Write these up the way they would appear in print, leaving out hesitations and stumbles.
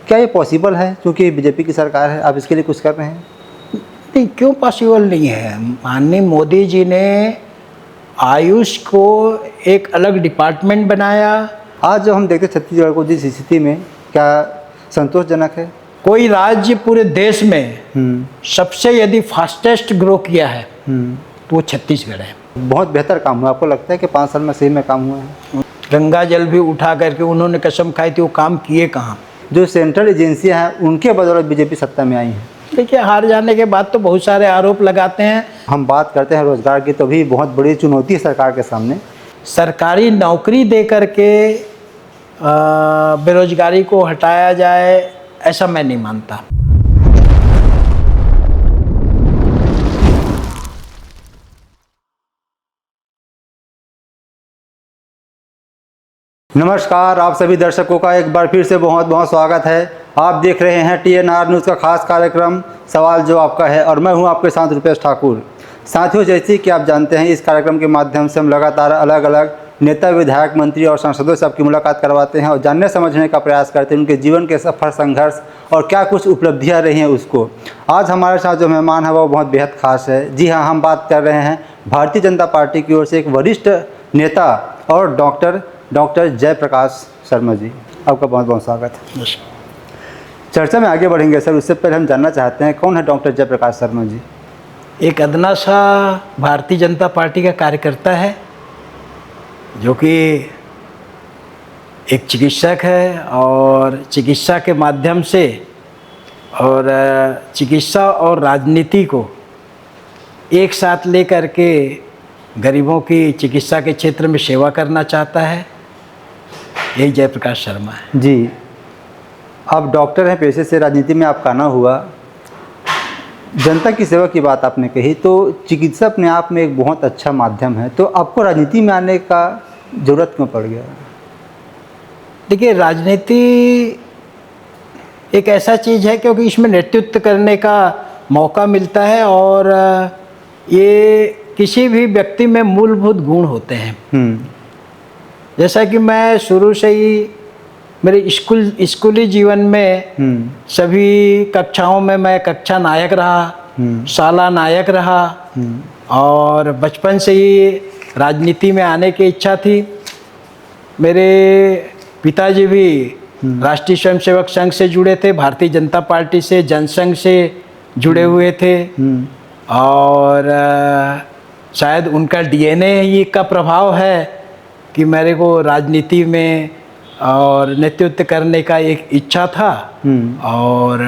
क्या ये पॉसिबल है? क्योंकि बीजेपी की सरकार है, आप इसके लिए कुछ कर रहे हैं? नहीं, क्यों पॉसिबल नहीं है। माननीय मोदी जी ने आयुष को एक अलग डिपार्टमेंट बनाया। आज जो हम देखते छत्तीसगढ़ को जिस स्थिति में, क्या संतोषजनक है? कोई राज्य पूरे देश में सबसे यदि फास्टेस्ट ग्रो किया है तो वो छत्तीसगढ़ है। बहुत बेहतर काम हुआ। आपको लगता है कि 5 साल में सही में काम हुआ है? गंगा जल भी उठा करके उन्होंने कसम खाई थी, वो काम किए कहाँ? जो सेंट्रल एजेंसियां हैं उनके बदौलत बीजेपी सत्ता में आई है। देखिए, हार जाने के बाद तो बहुत सारे आरोप लगाते हैं। हम बात करते हैं रोजगार की, तो भी बहुत बड़ी चुनौती है सरकार के सामने। सरकारी नौकरी दे करके बेरोजगारी को हटाया जाए, ऐसा मैं नहीं मानता। नमस्कार, आप सभी दर्शकों का एक बार फिर से बहुत बहुत स्वागत है। आप देख रहे हैं TNR न्यूज़ का खास कार्यक्रम सवाल जो आपका है, और मैं हूं आपके साथ रुपेश ठाकुर। साथियों, जैसे कि आप जानते हैं, इस कार्यक्रम के माध्यम से हम लगातार अलग अलग नेता, विधायक, मंत्री और सांसदों से आपकी मुलाकात करवाते हैं और जानने समझने का प्रयास करते हैं उनके जीवन के सफर, संघर्ष और क्या कुछ उपलब्धियाँ रही हैं उसको। आज हमारे साथ जो मेहमान है वो बहुत बेहद खास है। जी हाँ, हम बात कर रहे हैं भारतीय जनता पार्टी की ओर से एक वरिष्ठ नेता और डॉक्टर जयप्रकाश शर्मा जी। आपका बहुत बहुत स्वागत है। चर्चा में आगे बढ़ेंगे सर, उससे पहले हम जानना चाहते हैं कौन है डॉक्टर जयप्रकाश शर्मा जी? एक अदना सा भारतीय जनता पार्टी का कार्यकर्ता है, जो कि एक चिकित्सक है और चिकित्सा के माध्यम से और चिकित्सा और राजनीति को एक साथ लेकर के गरीबों की चिकित्सा के क्षेत्र में सेवा करना चाहता है। यही जयप्रकाश शर्मा है जी। आप डॉक्टर हैं पेशे से, राजनीति में आपका आना हुआ। जनता की सेवा की बात आपने कही, तो चिकित्सा अपने आप में एक बहुत अच्छा माध्यम है, तो आपको राजनीति में आने का ज़रूरत क्यों पड़ गया? देखिए, राजनीति एक ऐसा चीज़ है क्योंकि इसमें नेतृत्व करने का मौका मिलता है और ये किसी भी व्यक्ति में मूलभूत गुण होते हैं। जैसा कि मैं शुरू से ही मेरे स्कूली जीवन में सभी कक्षाओं में मैं कक्षा नायक रहा, शाला नायक रहा और बचपन से ही राजनीति में आने की इच्छा थी। मेरे पिताजी भी राष्ट्रीय स्वयंसेवक संघ से जुड़े थे, भारतीय जनता पार्टी से, जनसंघ से जुड़े हुए थे और शायद उनका DNA ही का प्रभाव है कि मेरे को राजनीति में और नेतृत्व करने का एक इच्छा था। और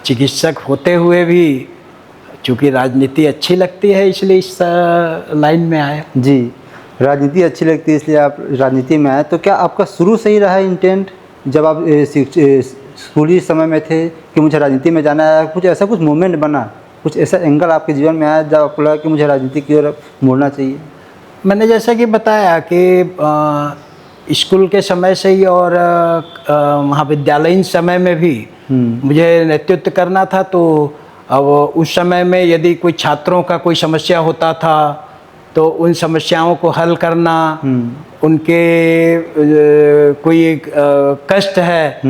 चिकित्सक होते हुए भी चूँकि राजनीति अच्छी लगती है, इसलिए इस लाइन में आए। जी, राजनीति अच्छी लगती है इसलिए आप राजनीति में आए। तो क्या आपका शुरू से ही रहा है इंटेंट, जब आप स्कूली समय में थे, कि मुझे राजनीति में जाना है? कुछ मोमेंट बना, कुछ ऐसा एंगल आपके जीवन में आया जब आपको लगा कि मुझे राजनीति की ओर मुड़ना चाहिए? मैंने जैसा कि बताया कि स्कूल के समय से ही और महाविद्यालयीन समय में भी मुझे नेतृत्व करना था। तो अब उस समय में यदि कोई छात्रों का कोई समस्या होता था तो उन समस्याओं को हल करना, उनके कोई कष्ट है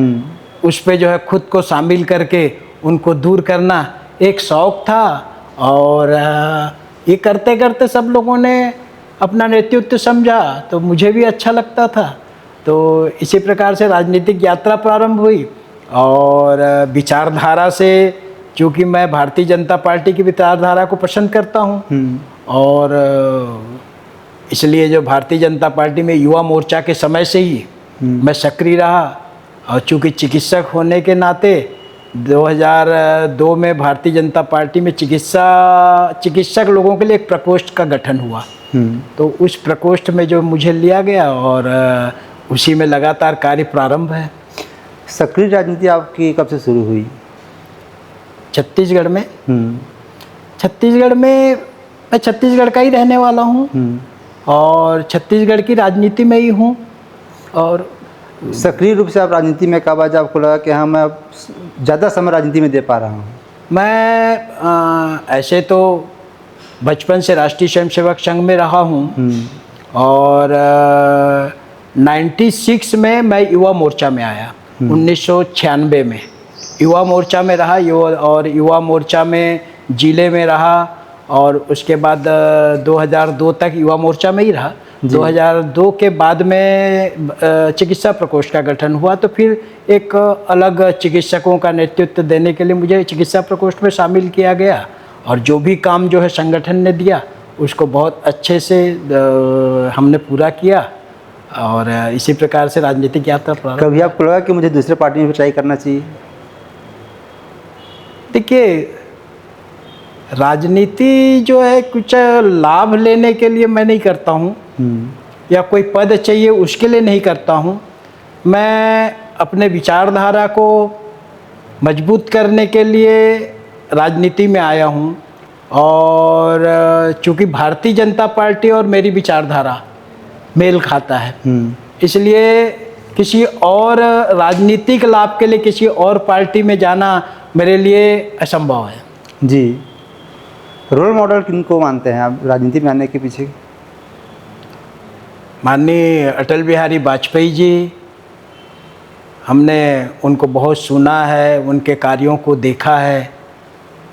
उस पे जो है खुद को शामिल करके उनको दूर करना एक शौक़ था। और ये करते करते सब लोगों ने अपना नेतृत्व समझा तो मुझे भी अच्छा लगता था। तो इसी प्रकार से राजनीतिक यात्रा प्रारंभ हुई और विचारधारा से, चूँकि मैं भारतीय जनता पार्टी की विचारधारा को पसंद करता हूँ और इसलिए जो भारतीय जनता पार्टी में युवा मोर्चा के समय से ही मैं सक्रिय रहा। और चूँकि चिकित्सक होने के नाते 2002 में भारतीय जनता पार्टी में चिकित्सक लोगों के लिए एक प्रकोष्ठ का गठन हुआ। तो उस प्रकोष्ठ में जो मुझे लिया गया और उसी में लगातार कार्य प्रारंभ है। सक्रिय राजनीति आपकी कब से शुरू हुई? छत्तीसगढ़ में छत्तीसगढ़ में मैं छत्तीसगढ़ का ही रहने वाला हूँ और छत्तीसगढ़ की राजनीति में ही हूँ। और सक्रिय रूप से आप राजनीति में कब आज आपको लगा कि हाँ, मैं ज़्यादा समय राजनीति में दे पा रहा हूँ? मैं ऐसे तो बचपन से राष्ट्रीय स्वयंसेवक संघ में रहा हूँ और 96 में मैं युवा मोर्चा में आया, 1996 में। युवा मोर्चा में रहा, और युवा मोर्चा में जिले में रहा, और उसके बाद 2002 तक युवा मोर्चा में ही रहा। 2002 के बाद में चिकित्सा प्रकोष्ठ का गठन हुआ, तो फिर एक अलग चिकित्सकों का नेतृत्व देने के लिए मुझे चिकित्सा प्रकोष्ठ में शामिल किया गया, और जो भी काम जो है संगठन ने दिया उसको बहुत अच्छे से हमने पूरा किया, और इसी प्रकार से राजनीतिक यात्रा प्रारंभ। कभी आपको लगा कि मुझे दूसरे पार्टी में भी ट्राई करना चाहिए? देखिए, राजनीति जो है कुछ लाभ लेने के लिए मैं नहीं करता हूँ, या कोई पद चाहिए उसके लिए नहीं करता हूँ। मैं अपने विचारधारा को मजबूत करने के लिए राजनीति में आया हूँ, और चूँकि भारतीय जनता पार्टी और मेरी विचारधारा मेल खाता है, इसलिए किसी और राजनीतिक लाभ के लिए किसी और पार्टी में जाना मेरे लिए असंभव है। जी, रोल मॉडल किनको मानते हैं आप राजनीति में आने के पीछे? माननीय अटल बिहारी वाजपेयी जी, हमने उनको बहुत सुना है, उनके कार्यों को देखा है,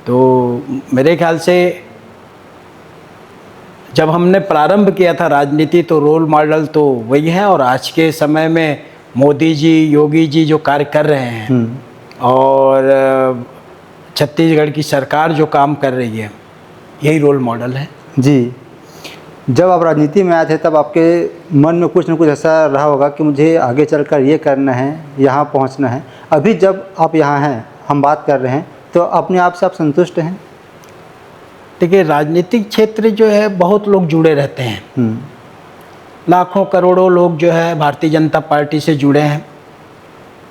तो मेरे ख्याल से जब हमने प्रारंभ किया था राजनीति तो रोल मॉडल तो वही है, और आज के समय में मोदी जी, योगी जी जो कार्य कर रहे हैं, और छत्तीसगढ़ की सरकार जो काम कर रही है, यही रोल मॉडल है। जी, जब आप राजनीति में आए थे तब आपके मन में कुछ न कुछ ऐसा रहा होगा कि मुझे आगे चलकर ये करना है, यहाँ पहुँचना है। अभी जब आप यहाँ हैं, हम बात कर रहे हैं, तो अपने आप से आप संतुष्ट हैं? देखिए, राजनीतिक क्षेत्र जो है बहुत लोग जुड़े रहते हैं, लाखों करोड़ों लोग जो है भारतीय जनता पार्टी से जुड़े हैं,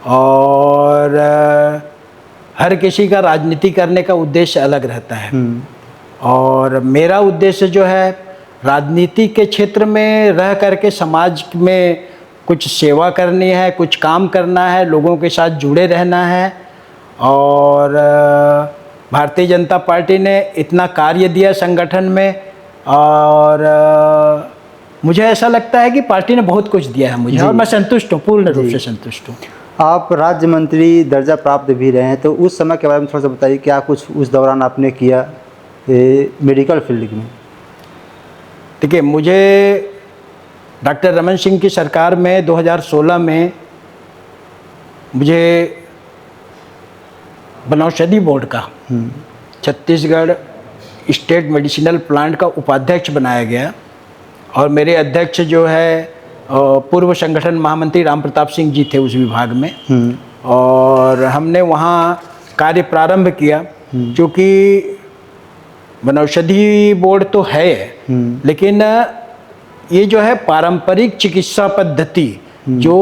और हर किसी का राजनीति करने का उद्देश्य अलग रहता है। और मेरा उद्देश्य जो है राजनीति के क्षेत्र में रह करके समाज में कुछ सेवा करनी है, कुछ काम करना है, लोगों के साथ जुड़े रहना है। और भारतीय जनता पार्टी ने इतना कार्य दिया संगठन में, और मुझे ऐसा लगता है कि पार्टी ने बहुत कुछ दिया है मुझे, और मैं संतुष्ट हूँ, पूर्ण रूप से संतुष्ट हूँ। आप राज्य मंत्री दर्जा प्राप्त भी रहे हैं, तो उस समय के बारे में थोड़ा सा बताइए, क्या कुछ उस दौरान आपने किया मेडिकल फील्ड में? देखिए, मुझे डॉक्टर रमन सिंह की सरकार में 2016 में मुझे वनौषधि बोर्ड का छत्तीसगढ़ स्टेट मेडिसिनल प्लांट का उपाध्यक्ष बनाया गया, और मेरे अध्यक्ष जो है पूर्व संगठन महामंत्री राम प्रताप सिंह जी थे उस विभाग में, और हमने वहाँ कार्य प्रारंभ किया। क्योंकि वनौषधि बोर्ड तो है, लेकिन ये जो है पारंपरिक चिकित्सा पद्धति जो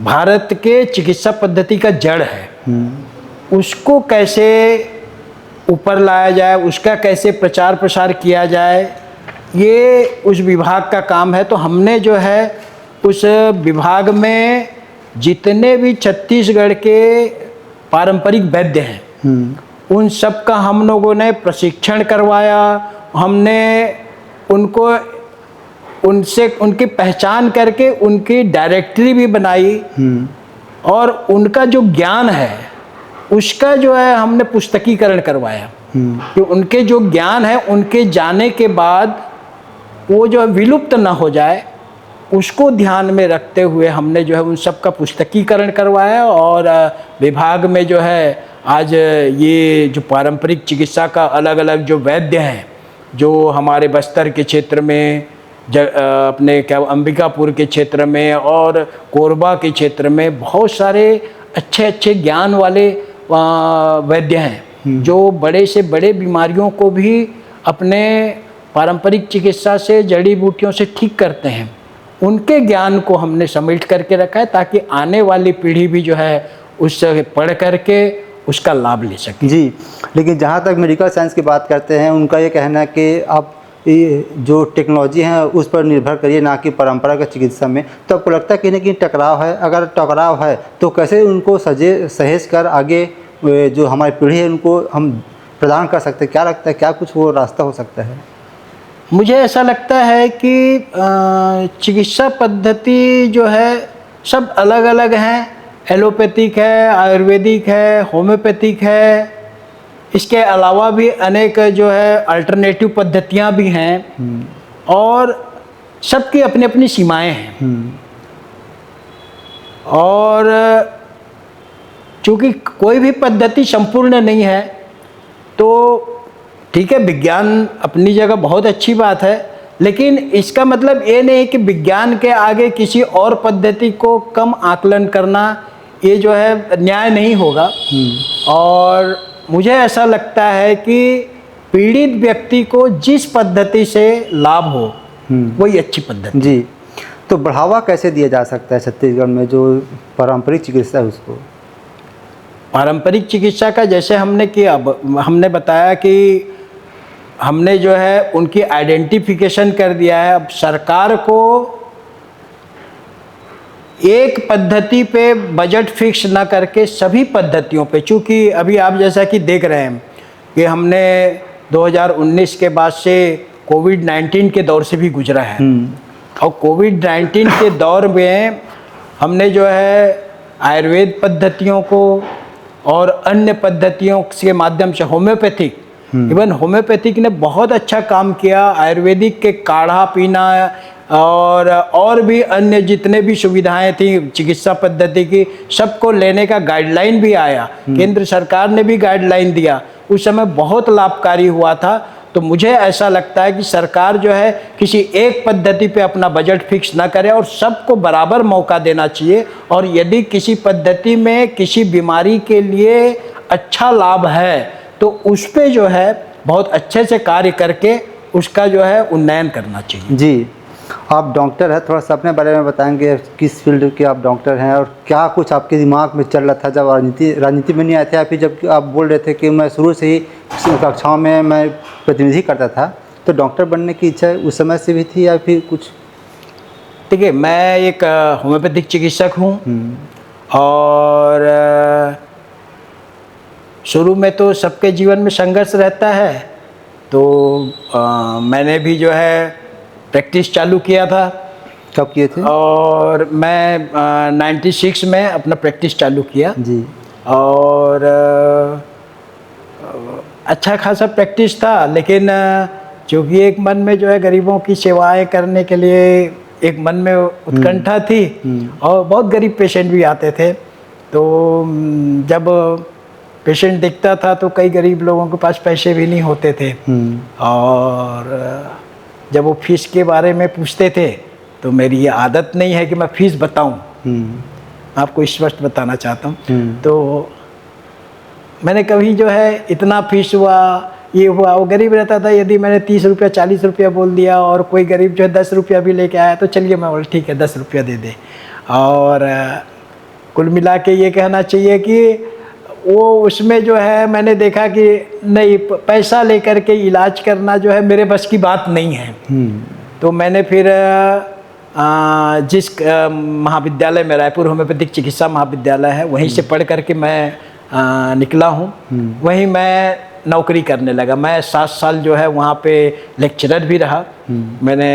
भारत के चिकित्सा पद्धति का जड़ है, उसको कैसे ऊपर लाया जाए, उसका कैसे प्रचार प्रसार किया जाए, ये उस विभाग का काम है। तो हमने जो है उस विभाग में जितने भी छत्तीसगढ़ के पारंपरिक वैद्य हैं, उन सब का हम लोगों ने प्रशिक्षण करवाया। हमने उनको उनसे उनकी पहचान करके उनकी डायरेक्टरी भी बनाई, और उनका जो ज्ञान है उसका जो है हमने पुस्तकीकरण करवाया, कि उनके जो ज्ञान है उनके जाने के बाद वो जो विलुप्त ना हो जाए, उसको ध्यान में रखते हुए हमने जो है उन सब का पुस्तकीकरण करवाया। और विभाग में जो है आज ये जो पारंपरिक चिकित्सा का अलग अलग जो वैद्य हैं, जो हमारे बस्तर के क्षेत्र में, अपने क्या अंबिकापुर के क्षेत्र में और कोरबा के क्षेत्र में बहुत सारे अच्छे अच्छे ज्ञान वाले वैद्य हैं, जो बड़े से बड़े बीमारियों को भी अपने पारंपरिक चिकित्सा से, जड़ी बूटियों से ठीक करते हैं। उनके ज्ञान को हमने समेट करके रखा है, ताकि आने वाली पीढ़ी भी जो है उससे पढ़ करके उसका लाभ ले सके। जी, लेकिन जहाँ तक मेडिकल साइंस की बात करते हैं, उनका ये कहना है कि आप जो टेक्नोलॉजी है उस पर निर्भर करिए, ना कि परंपरागत चिकित्सा में। तो आपको लगता है कहीं ना कहीं टकराव है? अगर टकराव है तो कैसे उनको सहेज कर आगे जो हमारी पीढ़ी है उनको हम प्रदान कर सकते हैं? क्या लगता है, क्या कुछ वो रास्ता हो सकता है? मुझे ऐसा लगता है कि चिकित्सा पद्धति जो है सब अलग अलग हैं, एलोपैथिक है, आयुर्वेदिक है, होम्योपैथिक है। इसके अलावा भी अनेक जो है अल्टरनेटिव पद्धतियाँ भी हैं और सबकी अपनी अपनी सीमाएं हैं। और चूँकि कोई भी पद्धति संपूर्ण नहीं है तो ठीक है, विज्ञान अपनी जगह बहुत अच्छी बात है, लेकिन इसका मतलब ये नहीं कि विज्ञान के आगे किसी और पद्धति को कम आकलन करना ये जो है न्याय नहीं होगा। और मुझे ऐसा लगता है कि पीड़ित व्यक्ति को जिस पद्धति से लाभ हो वही अच्छी पद्धति। जी, तो बढ़ावा कैसे दिया जा सकता है छत्तीसगढ़ में जो पारंपरिक चिकित्सा है उसको? पारंपरिक चिकित्सा का जैसे हमने किया, हमने बताया कि हमने जो है उनकी आइडेंटिफिकेशन कर दिया है। अब सरकार को एक पद्धति पे बजट फिक्स ना करके सभी पद्धतियों पे, चूँकि अभी आप जैसा कि देख रहे हैं कि हमने 2019 के बाद से कोविड-19 के दौर से भी गुजरा है और कोविड-19 के दौर में हमने जो है आयुर्वेद पद्धतियों को और अन्य पद्धतियों के माध्यम से होम्योपैथिक, इवन होम्योपैथिक ने बहुत अच्छा काम किया। आयुर्वेदिक के काढ़ा पीना और भी अन्य जितने भी सुविधाएं थी चिकित्सा पद्धति की, सबको लेने का गाइडलाइन भी आया। केंद्र सरकार ने भी गाइडलाइन दिया, उस समय बहुत लाभकारी हुआ था। तो मुझे ऐसा लगता है कि सरकार जो है किसी एक पद्धति पे अपना बजट फिक्स ना करे और सबको बराबर मौका देना चाहिए। और यदि किसी पद्धति में किसी बीमारी के लिए अच्छा लाभ है तो उस पे जो है बहुत अच्छे से कार्य करके उसका जो है उन्नयन करना चाहिए। जी, आप डॉक्टर हैं, थोड़ा सा अपने बारे में बताएंगे, किस फील्ड के आप डॉक्टर हैं और क्या कुछ आपके दिमाग में चल रहा था जब राजनीति में नहीं आए थे, या फिर जब आप बोल रहे थे कि मैं शुरू से ही कक्षाओं में मैं प्रतिनिधि करता था, तो डॉक्टर बनने की इच्छा उस समय से भी थी या फिर कुछ? देखिए, मैं एक होम्योपैथिक चिकित्सक हूँ और शुरू में तो सबके जीवन में संघर्ष रहता है, तो मैंने भी जो है प्रैक्टिस चालू किया था। कब किए थे? और मैं 96 में अपना प्रैक्टिस चालू किया जी। और अच्छा खासा प्रैक्टिस था, लेकिन क्योंकि एक मन में जो है गरीबों की सेवाएं करने के लिए एक मन में उत्कंठा थी और बहुत गरीब पेशेंट भी आते थे। तो जब पेशेंट दिखता था तो कई गरीब लोगों के पास पैसे भी नहीं होते थे और जब वो फीस के बारे में पूछते थे तो मेरी ये आदत नहीं है कि मैं फीस बताऊं, आपको स्पष्ट बताना चाहता हूं। तो मैंने कभी जो है इतना फीस हुआ, ये हुआ, वो गरीब रहता था, यदि मैंने 30 रुपया 40 रुपया बोल दिया और कोई गरीब जो है 10 रुपया भी लेके आया तो चलिए मैं बोल ठीक है 10 रुपया दे दे। और कुल मिला के ये कहना चाहिए कि वो उसमें जो है मैंने देखा कि नहीं, पैसा लेकर के इलाज करना जो है मेरे बस की बात नहीं है। तो मैंने फिर जिस महाविद्यालय में, रायपुर होम्योपैथिक चिकित्सा महाविद्यालय है, वहीं से पढ़ करके मैं निकला हूँ, वहीं मैं नौकरी करने लगा। मैं 7 साल जो है वहाँ पे लेक्चरर भी रहा। मैंने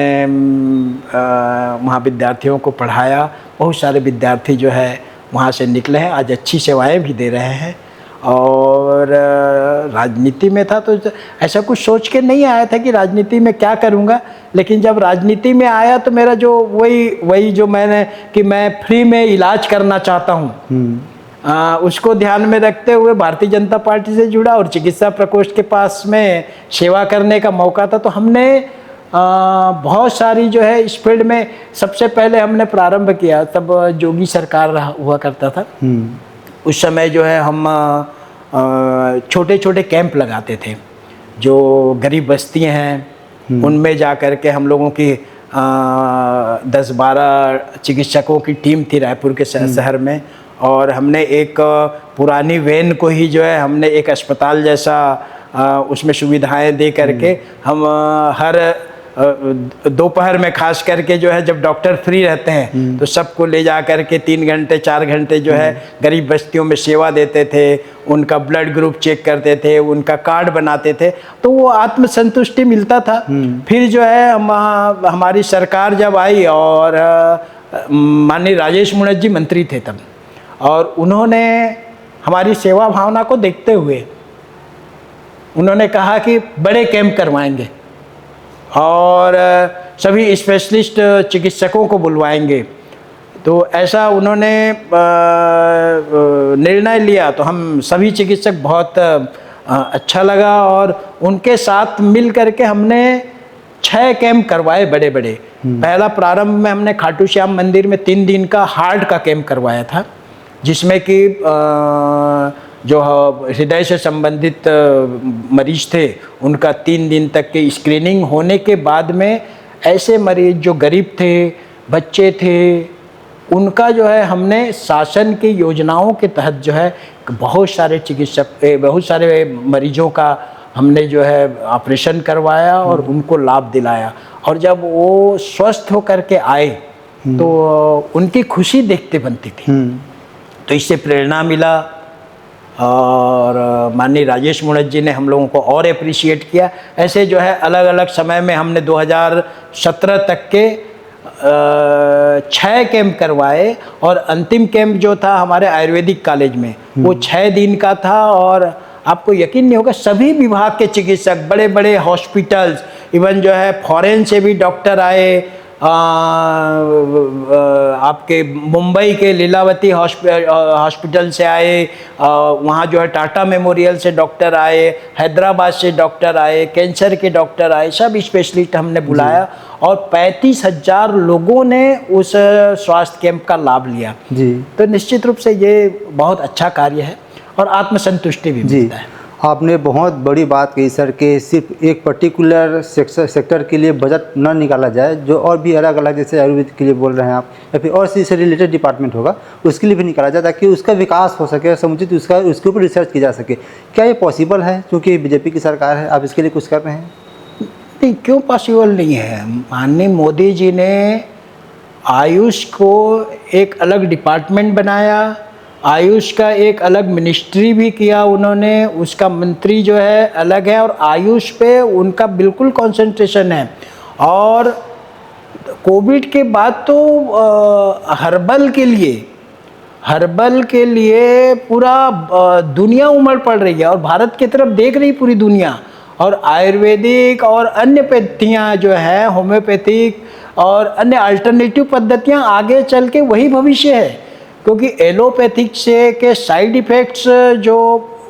वहाँ विद्यार्थियों को पढ़ाया, बहुत सारे विद्यार्थी जो है वहाँ से निकले हैं, आज अच्छी सेवाएं भी दे रहे हैं। और राजनीति में था तो ऐसा कुछ सोच के नहीं आया था कि राजनीति में क्या करूँगा, लेकिन जब राजनीति में आया तो मेरा जो वही जो मैंने कि मैं फ्री में इलाज करना चाहता हूँ, उसको ध्यान में रखते हुए भारतीय जनता पार्टी से जुड़ा और चिकित्सा प्रकोष्ठ के पास में सेवा करने का मौका था। तो हमने बहुत सारी जो है इस फील्ड में सबसे पहले हमने प्रारंभ किया, तब जोगी सरकार हुआ करता था। उस समय जो है हम छोटे छोटे कैंप लगाते थे, जो गरीब बस्तियाँ हैं उनमें जा कर के हम लोगों की 10-12 चिकित्सकों की टीम थी रायपुर के शहर में, और हमने एक पुरानी वैन को ही जो है हमने एक अस्पताल जैसा उसमें सुविधाएं दे करके हम हर दोपहर में खास करके जो है जब डॉक्टर फ्री रहते हैं तो सबको ले जा करके 3 घंटे 4 घंटे जो है गरीब बस्तियों में सेवा देते थे, उनका ब्लड ग्रुप चेक करते थे, उनका कार्ड बनाते थे, तो वो आत्मसंतुष्टि मिलता था। फिर जो है हमारी सरकार जब आई और माननीय राजेश मुणत जी मंत्री थे तब, और उन्होंने हमारी सेवा भावना को देखते हुए उन्होंने कहा कि बड़े कैंप करवाएंगे और सभी स्पेशलिस्ट चिकित्सकों को बुलवाएंगे। तो ऐसा उन्होंने निर्णय लिया, तो हम सभी चिकित्सक बहुत अच्छा लगा और उनके साथ मिल करके हमने 6 कैंप करवाए बड़े बड़े। पहला प्रारंभ में हमने खाटू श्याम मंदिर में 3 दिन का हार्ट का कैंप करवाया था, जिसमें कि जो हृदय से संबंधित मरीज थे उनका 3 दिन तक की स्क्रीनिंग होने के बाद में ऐसे मरीज जो गरीब थे, बच्चे थे, उनका जो है हमने शासन की योजनाओं के तहत जो है बहुत सारे मरीजों का हमने जो है ऑपरेशन करवाया और उनको लाभ दिलाया। और जब वो स्वस्थ होकर के आए तो उनकी खुशी देखते बनती थी। तो इससे प्रेरणा मिला और माननीय राजेश मुणत जी ने हम लोगों को और अप्रिशिएट किया। ऐसे जो है अलग अलग समय में हमने 2017 तक के 6 कैंप करवाए और अंतिम कैंप जो था हमारे आयुर्वेदिक कॉलेज में वो 6 दिन का था। और आपको यकीन नहीं होगा, सभी विभाग के चिकित्सक, बड़े बड़े हॉस्पिटल्स, इवन जो है फॉरेन से भी डॉक्टर आए, आपके मुंबई के लीलावती हॉस्पिटल से आए, वहाँ जो है टाटा मेमोरियल से डॉक्टर आए, हैदराबाद से डॉक्टर आए, कैंसर के डॉक्टर आए, सब स्पेशलिस्ट हमने बुलाया और 35,000 लोगों ने उस स्वास्थ्य कैंप का लाभ लिया जी। तो निश्चित रूप से ये बहुत अच्छा कार्य है और आत्मसंतुष्टि भी मिलता है। आपने बहुत बड़ी बात कही सर कि सिर्फ एक पर्टिकुलर सेक्टर के लिए बजट न निकाला जाए, जो और भी अलग अलग जैसे आयुर्वेद के लिए बोल रहे हैं आप, या फिर और से रिलेटेड डिपार्टमेंट होगा उसके लिए भी निकाला जाए ताकि उसका विकास हो सके, समुचित उसके ऊपर रिसर्च की जा सके। क्या ये पॉसिबल है? क्योंकि बीजेपी की सरकार है, आप इसके लिए कुछ कर रहे हैं? नहीं, क्यों पॉसिबल नहीं है। माननीय मोदी जी ने आयुष को एक अलग डिपार्टमेंट बनाया, आयुष का एक अलग मिनिस्ट्री भी किया उन्होंने, उसका मंत्री जो है अलग है और आयुष पे उनका बिल्कुल कंसंट्रेशन है। और कोविड के बाद तो हर्बल के लिए पूरा दुनिया उमड़ पड़ रही है और भारत की तरफ देख रही पूरी दुनिया। और आयुर्वेदिक और अन्य पद्धतियाँ जो है, होम्योपैथिक और अन्य अल्टरनेटिव पद्धतियाँ आगे चल के वही भविष्य है। क्योंकि एलोपैथिक से के साइड इफ़ेक्ट्स जो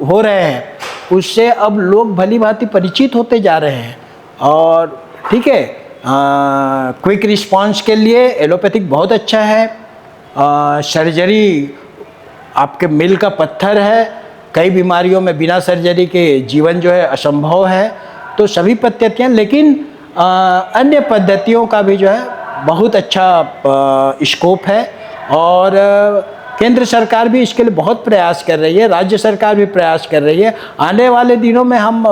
हो रहे हैं उससे अब लोग भली भांति परिचित होते जा रहे हैं। और ठीक है, क्विक रिस्पांस के लिए एलोपैथिक बहुत अच्छा है। सर्जरी आपके मील का पत्थर है, कई बीमारियों में बिना सर्जरी के जीवन जो है असंभव है। तो सभी पद्धतियाँ, लेकिन अन्य पद्धतियों का भी जो है बहुत अच्छा स्कोप है और केंद्र सरकार भी इसके लिए बहुत प्रयास कर रही है, राज्य सरकार भी प्रयास कर रही है। आने वाले दिनों में हम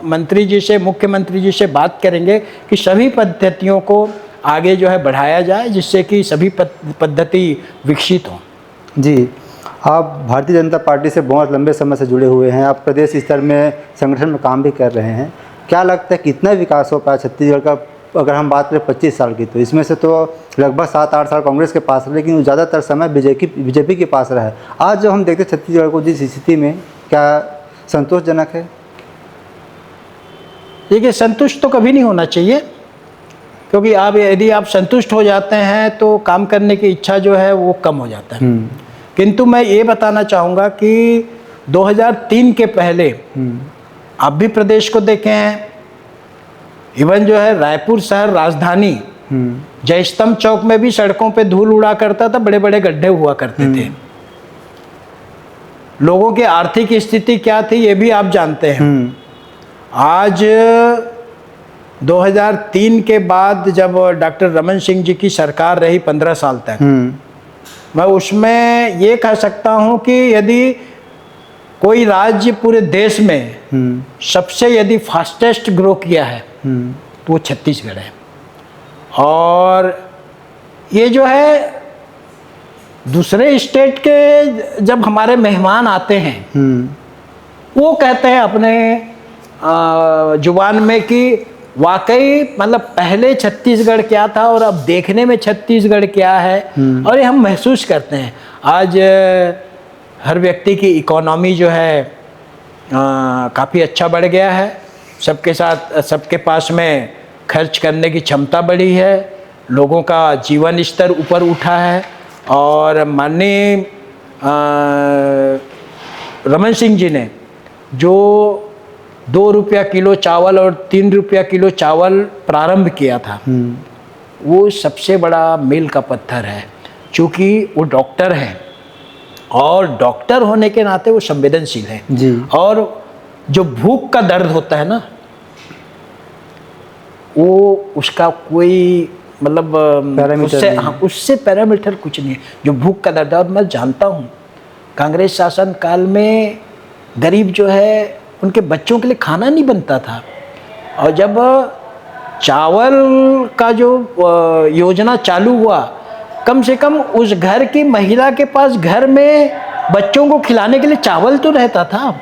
मंत्री जी से, मुख्यमंत्री जी से बात करेंगे कि सभी पद्धतियों को आगे जो है बढ़ाया जाए, जिससे कि सभी पद्धति विकसित हों। जी, आप भारतीय जनता पार्टी से बहुत लंबे समय से जुड़े हुए हैं, आप प्रदेश स्तर में संगठन में काम भी कर रहे हैं। क्या लगता है कितना विकास हो पाया छत्तीसगढ़ का? अगर हम बात करें 25 साल की, तो इसमें से तो लगभग 7-8 साल कांग्रेस के पास है, लेकिन ज़्यादातर समय बीजेपी के पास रहा है। आज जो हम देखते हैं छत्तीसगढ़ को जिस स्थिति में, क्या संतोषजनक है? देखिए, संतुष्ट तो कभी नहीं होना चाहिए, क्योंकि यदि आप संतुष्ट हो जाते हैं तो काम करने की इच्छा जो है वो कम हो जाता है। किंतु मैं ये बताना चाहूँगा कि 2003 के पहले आप भी प्रदेश को देखे हैं, इवन जो है रायपुर शहर राजधानी जयस्तंभ चौक में भी सड़कों पे धूल उड़ा करता था, बड़े बड़े गड्ढे हुआ करते थे। लोगों की आर्थिक स्थिति क्या थी ये भी आप जानते हैं। आज 2003 के बाद जब डॉक्टर रमन सिंह जी की सरकार रही 15 साल तक, मैं उसमें ये कह सकता हूँ कि यदि कोई राज्य पूरे देश में सबसे यदि फास्टेस्ट ग्रो किया है तो वो छत्तीसगढ़ है। और ये जो है दूसरे स्टेट के जब हमारे मेहमान आते हैं वो कहते हैं अपने जुबान में कि वाकई मतलब पहले छत्तीसगढ़ क्या था और अब देखने में छत्तीसगढ़ क्या है, और ये हम महसूस करते हैं। आज हर व्यक्ति की इकोनॉमी जो है काफ़ी अच्छा बढ़ गया है। सबके साथ, सबके पास में खर्च करने की क्षमता बढ़ी है, लोगों का जीवन स्तर ऊपर उठा है। और माननीय रमन सिंह जी ने जो 2 रुपया किलो चावल और 3 रुपया किलो चावल प्रारंभ किया था, वो सबसे बड़ा मील का पत्थर है। चूँकि वो डॉक्टर हैं और डॉक्टर होने के नाते वो संवेदनशील हैं जी। और जो भूख का दर्द होता है ना, वो उसका कोई मतलब पैरामीटर नहीं है। उससे पैरामीटर कुछ नहीं है जो भूख का दर्द है। और मैं जानता हूँ कांग्रेस शासन काल में गरीब जो है उनके बच्चों के लिए खाना नहीं बनता था, और जब चावल का जो योजना चालू हुआ, कम से कम उस घर की महिला के पास घर में बच्चों को खिलाने के लिए चावल तो रहता था।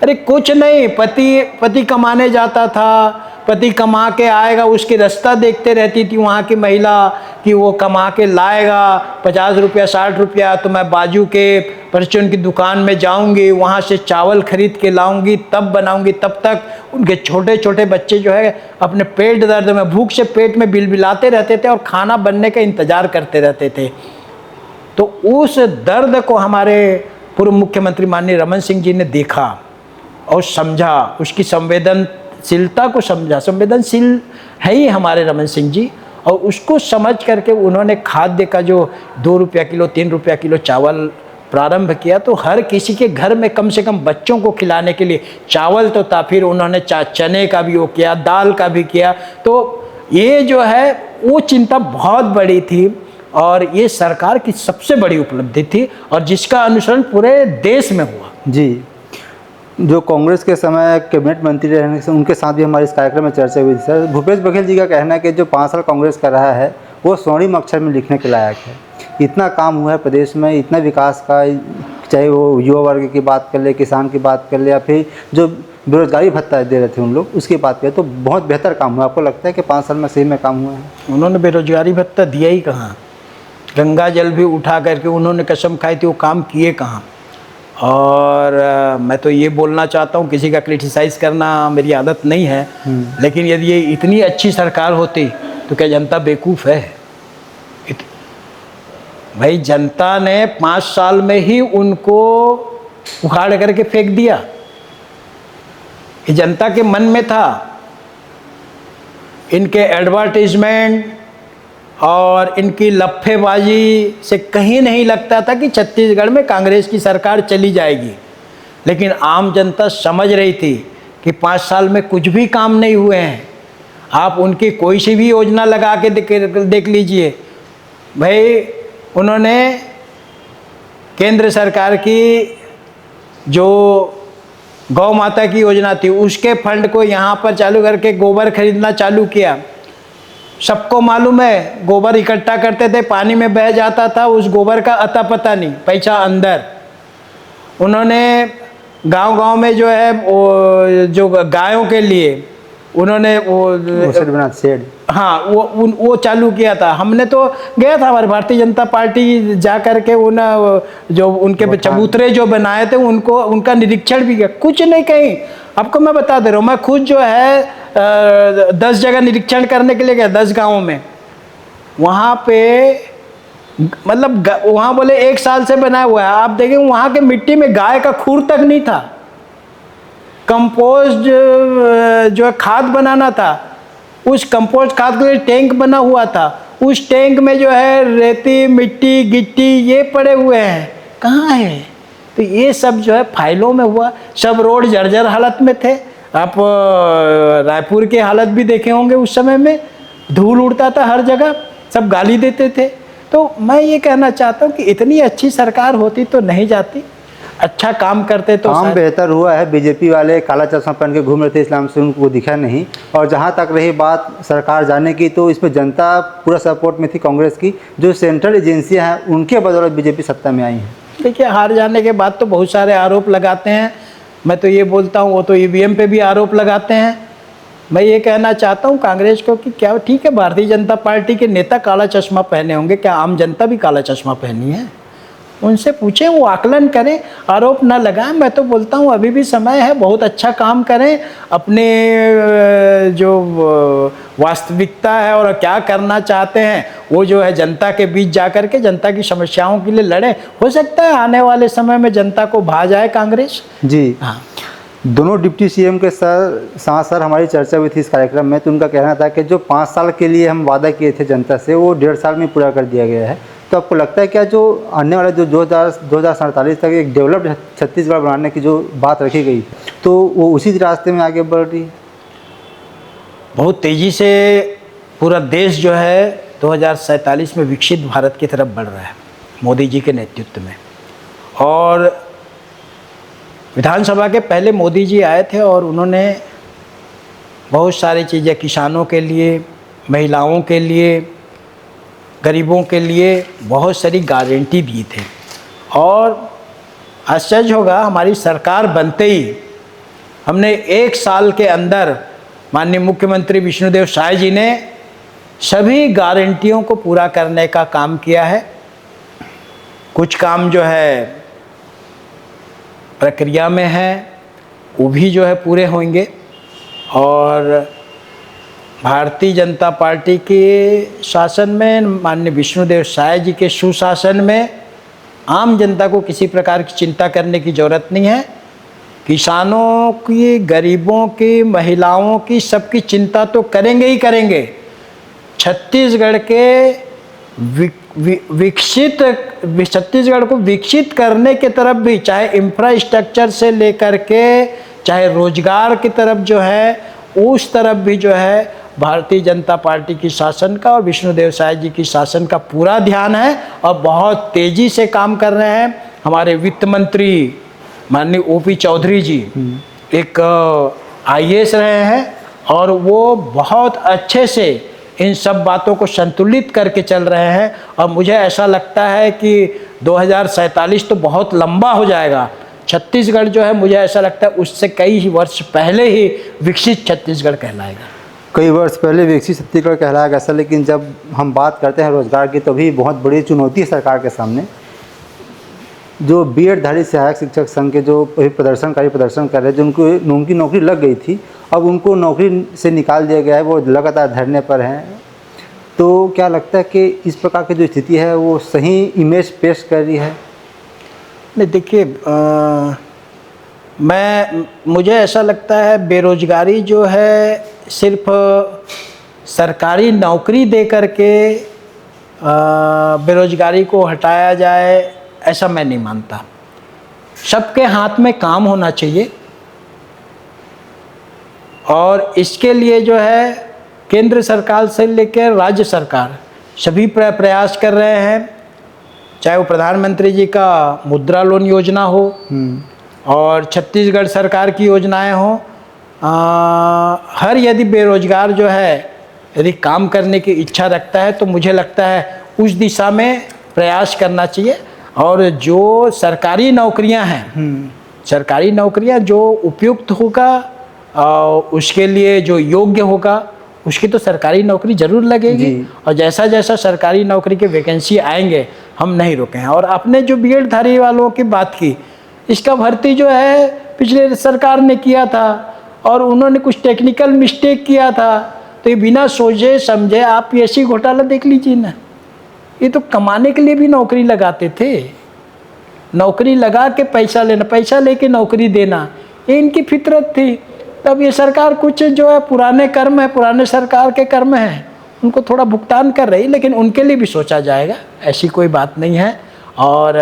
अरे कुछ नहीं, पति कमाने जाता था, पति कमा के आएगा, उसकी रास्ता देखते रहती थी वहाँ की महिला कि वो कमा के लाएगा 50 रुपया 60 रुपया, तो मैं बाजू के परचून की दुकान में जाऊंगी, वहाँ से चावल खरीद के लाऊंगी, तब बनाऊंगी। तब तक उनके छोटे छोटे बच्चे जो है अपने पेट दर्द में, भूख से पेट में बिलबिलाते रहते थे और खाना बनने का इंतज़ार करते रहते थे। तो उस दर्द को हमारे पूर्व मुख्यमंत्री माननीय रमन सिंह जी ने देखा और समझा, उसकी संवेदनशीलता को समझा। संवेदनशील है ही हमारे रमन सिंह जी, और उसको समझ करके उन्होंने खाद्य का जो 2 रुपया किलो 3 रुपया किलो चावल प्रारंभ किया। तो हर किसी के घर में कम से कम बच्चों को खिलाने के लिए चावल तो था, फिर उन्होंने चने का भी वो किया, दाल का भी किया। तो ये जो है वो चिंता बहुत बड़ी थी और ये सरकार की सबसे बड़ी उपलब्धि थी और जिसका अनुसरण पूरे देश में हुआ। जी, जो कांग्रेस के समय कैबिनेट मंत्री रहने से उनके साथ भी हमारे इस कार्यक्रम में चर्चा हुई थी। सर, भूपेश बघेल जी का कहना है कि जो 5 साल कांग्रेस कर रहा है वो स्वर्णिम अक्षर में लिखने के लायक है। इतना काम हुआ है प्रदेश में, इतना विकास का, चाहे वो युवा वर्ग की बात कर ले, किसान की बात कर ले, या फिर जो बेरोजगारी भत्ता दे रहे थे उन लोग, उसकी बात करें तो बहुत बेहतर काम हुआ। आपको लगता है कि 5 साल में सही में काम हुआ है? उन्होंने बेरोजगारी भत्ता दिया ही कहाँ, गंगा जल भी उठा करके उन्होंने कसम खाई थी, वो काम किए कहाँ। और मैं तो ये बोलना चाहता हूँ, किसी का क्रिटिसाइज़ करना मेरी आदत नहीं है, लेकिन यदि ये इतनी अच्छी सरकार होती तो क्या जनता बेवकूफ़ है? भाई जनता ने 5 साल में ही उनको उखाड़ करके फेंक दिया। ये जनता के मन में था। इनके एडवर्टाइजमेंट और इनकी लफ्फेबाजी से कहीं नहीं लगता था कि छत्तीसगढ़ में कांग्रेस की सरकार चली जाएगी। लेकिन आम जनता समझ रही थी कि 5 साल में कुछ भी काम नहीं हुए हैं। आप उनकी कोई सी भी योजना लगा के देख लीजिए। भाई उन्होंने केंद्र सरकार की जो गौ माता की योजना थी उसके फंड को यहाँ पर चालू करके गोबर खरीदना चालू किया। सबको मालूम है, गोबर इकट्ठा करते थे, पानी में बह जाता था, उस गोबर का अता पता नहीं, पैसा अंदर। उन्होंने गांव-गांव में जो है वो जो गायों के लिए उन्होंने वो शेड, हाँ, वो चालू किया था। हमने तो गया था, हमारी भारतीय जनता पार्टी जा कर के उन जो उनके चबूतरे जो बनाए थे उनका निरीक्षण भी किया। कुछ नहीं कहीं। आपको मैं बता दे रहा हूँ, मैं खुद जो है 10 जगह निरीक्षण करने के लिए गया, 10 गाँवों में। वहाँ पे मतलब वहाँ बोले 1 साल से बना हुआ है। आप देखें वहाँ के मिट्टी में गाय का खूर तक नहीं था। कंपोस्ट जो है खाद बनाना था, उस कंपोस्ट खाद के लिए टैंक बना हुआ था। उस टैंक में जो है रेती, मिट्टी, गिट्टी ये पड़े हुए हैं, कहाँ है? तो ये सब जो है फाइलों में हुआ। सब रोड जर्जर हालत में थे। आप रायपुर की हालत भी देखे होंगे, उस समय में धूल उड़ता था हर जगह, सब गाली देते थे। तो मैं ये कहना चाहता हूँ कि इतनी अच्छी सरकार होती तो नहीं जाती, अच्छा काम करते तो काम बेहतर हुआ है। बीजेपी वाले काला चश्मा पहन के घूम रहे थे, इस्लाम से उनको दिखा नहीं। और जहाँ तक रही बात सरकार जाने की, तो इसमें जनता पूरा सपोर्ट में थी कांग्रेस की। जो सेंट्रल एजेंसियाँ हैं उनके बदौलत बीजेपी सत्ता में आई हैं। देखिए, हार जाने के बाद तो बहुत सारे आरोप लगाते हैं। मैं तो ये बोलता हूँ, वो तो ईवीएम पे भी आरोप लगाते हैं। मैं ये कहना चाहता हूँ कांग्रेस को कि क्या ठीक है, भारतीय जनता पार्टी के नेता काला चश्मा पहने होंगे, क्या आम जनता भी काला चश्मा पहनी है? उनसे पूछें, वो आकलन करें, आरोप न लगाएं। मैं तो बोलता हूँ अभी भी समय है, बहुत अच्छा काम करें, अपने जो वास्तविकता है और क्या करना चाहते हैं वो जो है जनता के बीच जा कर के जनता की समस्याओं के लिए लड़ें। हो सकता है आने वाले समय में जनता को भा जाए कांग्रेस। जी हाँ, दोनों डिप्टी सीएम के साथ सर हमारी चर्चा हुई थी इस कार्यक्रम में, तो उनका कहना था कि जो 5 साल के लिए हम वादा किए थे जनता से वो 1.5 साल में पूरा कर दिया गया है। तो आपको लगता है क्या जो आने वाले जो 2047 तक एक डेवलप्ड छत्तीसगढ़ बनाने की जो बात रखी गई तो वो उसी रास्ते में आगे बढ़ रही है? बहुत तेज़ी से पूरा देश जो है 2047 में विकसित भारत की तरफ बढ़ रहा है मोदी जी के नेतृत्व में। और विधानसभा के पहले मोदी जी आए थे और उन्होंने बहुत सारी चीज़ें किसानों के लिए, महिलाओं के लिए, गरीबों के लिए बहुत सारी गारंटी दिए थे। और आश्चर्य होगा, हमारी सरकार बनते ही हमने 1 साल के अंदर माननीय मुख्यमंत्री विष्णुदेव साय जी ने सभी गारंटियों को पूरा करने का काम किया है। कुछ काम जो है प्रक्रिया में है, वो भी जो है पूरे होंगे। और भारतीय जनता पार्टी के शासन में, माननीय विष्णुदेव साय जी के सुशासन में आम जनता को किसी प्रकार की चिंता करने की ज़रूरत नहीं है। किसानों की, गरीबों की, महिलाओं की, सबकी चिंता तो करेंगे ही करेंगे। छत्तीसगढ़ को विकसित करने के तरफ भी, चाहे इंफ्रास्ट्रक्चर से लेकर के चाहे रोजगार की तरफ जो है, उस तरफ भी जो है भारतीय जनता पार्टी की शासन का और विष्णुदेव साय जी की शासन का पूरा ध्यान है और बहुत तेज़ी से काम कर रहे हैं। हमारे वित्त मंत्री माननीय ओपी चौधरी जी एक IAS रहे हैं और वो बहुत अच्छे से इन सब बातों को संतुलित करके चल रहे हैं। और मुझे ऐसा लगता है कि 2047 तो बहुत लंबा हो जाएगा। छत्तीसगढ़ जो है, मुझे ऐसा लगता है उससे कई वर्ष पहले ही विकसित छत्तीसगढ़ कहलाएगा। कई वर्ष पहले विकसित छत्तीसगढ़ कहलाएगा सर, लेकिन जब हम बात करते हैं रोजगार की तो भी बहुत बड़ी चुनौती है सरकार के सामने। जो B.Ed धारी सहायक शिक्षक संघ के जो प्रदर्शन कर रहे हैं, जो उनकी नौकरी लग गई थी, अब उनको नौकरी से निकाल दिया गया है, वो लगातार धरने पर हैं। तो क्या लगता है कि इस प्रकार की जो स्थिति है वो सही इमेज पेश कर रही है? नहीं, देखिए, मुझे ऐसा लगता है बेरोजगारी जो है सिर्फ सरकारी नौकरी दे करके बेरोजगारी को हटाया जाए, ऐसा मैं नहीं मानता। सबके हाथ में काम होना चाहिए और इसके लिए जो है केंद्र सरकार से लेकर राज्य सरकार सभी प्रयास कर रहे हैं। चाहे वो प्रधानमंत्री जी का मुद्रा लोन योजना हो और छत्तीसगढ़ सरकार की योजनाएं हो, हर यदि बेरोजगार जो है यदि काम करने की इच्छा रखता है तो मुझे लगता है उस दिशा में प्रयास करना चाहिए। और जो सरकारी नौकरियां हैं, सरकारी नौकरियां जो उपयुक्त होगा उसके लिए जो योग्य होगा उसकी तो सरकारी नौकरी जरूर लगेगी। और जैसा जैसा सरकारी नौकरी के वैकेंसी आएंगे हम नहीं रुके। और आपने जो B.Ed धारी वालों की बात की, इसका भर्ती जो है पिछले सरकार ने किया था और उन्होंने कुछ टेक्निकल मिस्टेक किया था, तो ये बिना सोचे समझे आप PSC घोटाला देख लीजिए ना। ये तो कमाने के लिए भी नौकरी लगाते थे, नौकरी लगा के पैसा लेना, पैसा लेके नौकरी देना, ये इनकी फितरत थी। तब ये सरकार कुछ जो है पुराने कर्म है, पुराने सरकार के कर्म हैं, उनको थोड़ा भुगतान कर रही, लेकिन उनके लिए भी सोचा जाएगा, ऐसी कोई बात नहीं है। और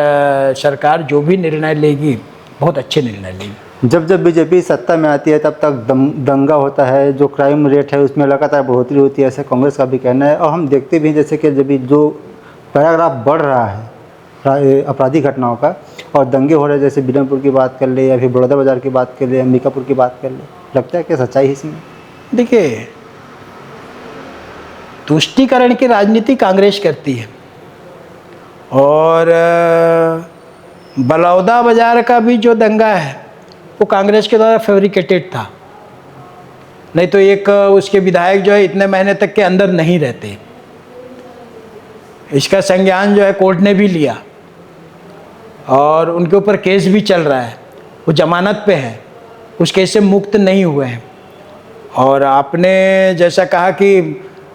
सरकार जो भी निर्णय लेगी बहुत अच्छे निर्णय लेगी। जब बीजेपी सत्ता में आती है तब तक दंगा होता है, जो क्राइम रेट है उसमें लगातार बढ़ोतरी होती है, ऐसे कांग्रेस का भी कहना है। और हम देखते भी हैं जैसे कि जब जो पैराग्राफ बढ़ रहा है आपराधिक घटनाओं का और दंगे हो रहे हैं, जैसे बीरमपुर की बात कर ले या फिर बड़ौदा बाजार की बात कर ले, अंबिकापुर की बात कर ले, लगता है कि सच्चाई है इसमें? देखिए, तुष्टीकरण की राजनीति कांग्रेस करती है और बड़ौदा बाजार का भी जो दंगा है वो कांग्रेस के द्वारा फैब्रिकेटेड था। नहीं तो एक उसके विधायक जो है इतने महीने तक के अंदर नहीं रहते। इसका संज्ञान जो है कोर्ट ने भी लिया और उनके ऊपर केस भी चल रहा है, वो जमानत पे है, उस केस से मुक्त नहीं हुए हैं। और आपने जैसा कहा कि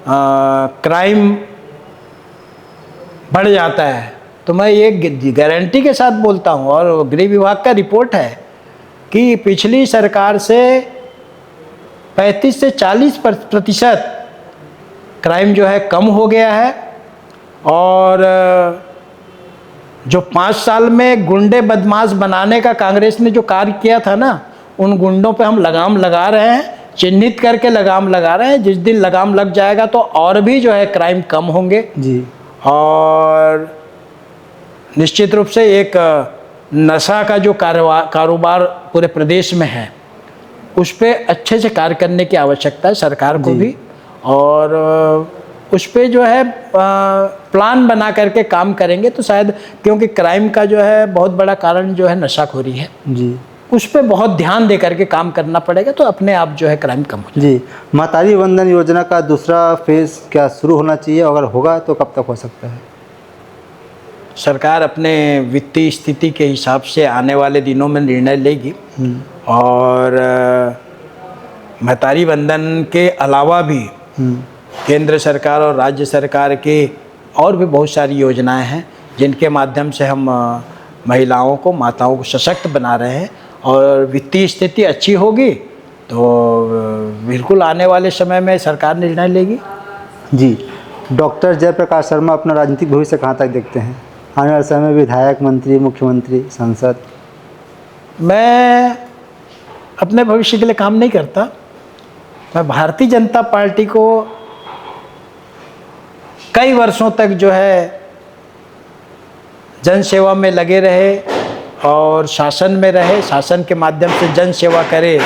क्राइम बढ़ जाता है, तो मैं ये गारंटी के साथ बोलता हूँ, और गृह विभाग का रिपोर्ट है कि पिछली सरकार से 35 से 40% क्राइम जो है कम हो गया है। और जो 5 साल में गुंडे बदमाश बनाने का कांग्रेस ने जो कार्य किया था ना, उन गुंडों पे हम लगाम लगा रहे हैं, चिन्हित करके लगाम लगा रहे हैं। जिस दिन लगाम लग जाएगा तो और भी जो है क्राइम कम होंगे जी। और निश्चित रूप से एक नशा का जो कारोबार पूरे प्रदेश में है, उस पर अच्छे से कार्य करने की आवश्यकता है सरकार को भी। और उस पर जो है प्लान बना करके काम करेंगे तो शायद, क्योंकि क्राइम का जो है बहुत बड़ा कारण जो है नशाखोरी है जी, उस पर बहुत ध्यान दे करके काम करना पड़ेगा, तो अपने आप जो है क्राइम कम हो जी। महतारी वंदन योजना का दूसरा फेज क्या शुरू होना चाहिए, अगर होगा तो कब तक हो सकता है? सरकार अपने वित्तीय स्थिति के हिसाब से आने वाले दिनों में निर्णय लेगी। और महतारी वंदन के अलावा भी केंद्र सरकार और राज्य सरकार के और भी बहुत सारी योजनाएं हैं जिनके माध्यम से हम महिलाओं को, माताओं को सशक्त बना रहे हैं। और वित्तीय स्थिति अच्छी होगी तो बिल्कुल आने वाले समय में सरकार निर्णय लेगी। जी। डॉक्टर जयप्रकाश शर्मा अपना राजनीतिक भविष्य कहाँ तक देखते हैं? आने वाले समय में विधायक, मंत्री, मुख्यमंत्री, सांसद? मैं अपने भविष्य के लिए काम नहीं करता। मैं भारतीय जनता पार्टी को कई वर्षों तक जो है जन सेवा में लगे रहे और शासन में रहे, शासन के माध्यम से जन सेवा करे,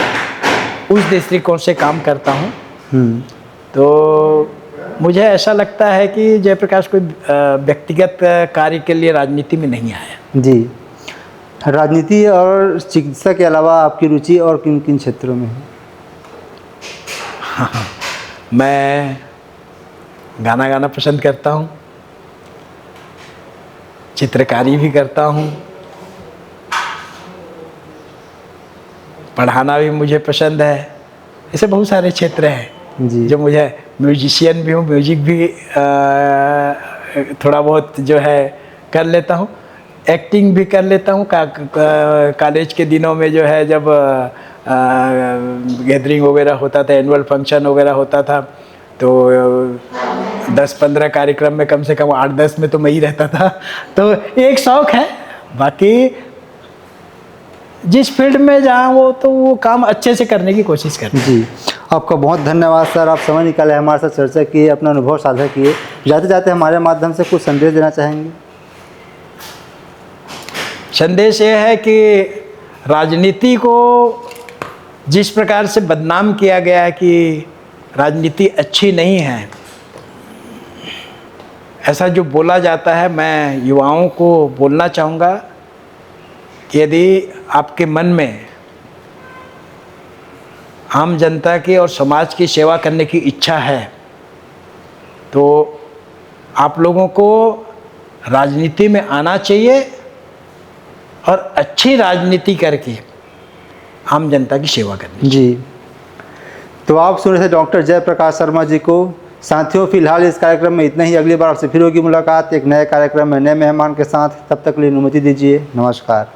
उस दृष्टिकोण से काम करता हूँ। तो मुझे ऐसा लगता है कि जयप्रकाश कोई व्यक्तिगत कार्य के लिए राजनीति में नहीं आया। जी। राजनीति और चिकित्सा के अलावा आपकी रुचि और किन किन क्षेत्रों में है? मैं गाना गाना पसंद करता हूँ, चित्रकारी भी करता हूँ, पढ़ाना भी मुझे पसंद है। ऐसे बहुत सारे क्षेत्र हैं जी। जो मुझे, म्यूजिशियन भी हूँ, म्यूजिक भी थोड़ा बहुत जो है कर लेता हूँ, एक्टिंग भी कर लेता हूँ। कॉलेज के दिनों में जो है जब गैदरिंग वगैरह होता था, एनुअल फंक्शन वगैरह होता था, तो 10-15 कार्यक्रम में कम से कम 8-10 में तो मैं ही रहता था। तो एक शौक़ है। बाकी जिस फील्ड में जहाँ वो, तो वो काम अच्छे से करने की कोशिश करते हैं। जी। आपका बहुत धन्यवाद सर, आप समय निकाले, हमारे साथ चर्चा की, अपना अनुभव साझा किए। जाते जाते हमारे माध्यम से कुछ संदेश देना चाहेंगे? संदेश ये है कि राजनीति को जिस प्रकार से बदनाम किया गया है कि राजनीति अच्छी नहीं है, ऐसा जो बोला जाता है, मैं युवाओं को बोलना चाहूँगा कि यदि आपके मन में आम जनता की और समाज की सेवा करने की इच्छा है तो आप लोगों को राजनीति में आना चाहिए और अच्छी राजनीति करके आम जनता की सेवा करनी। जी। तो आप सुन रहे थे डॉक्टर जयप्रकाश शर्मा जी को। साथियों, फिलहाल इस कार्यक्रम में इतना ही। अगली बार आपसे फिर होगी मुलाकात एक नए कार्यक्रम में नए मेहमान के साथ। तब तक के लिए अनुमति दीजिए। नमस्कार।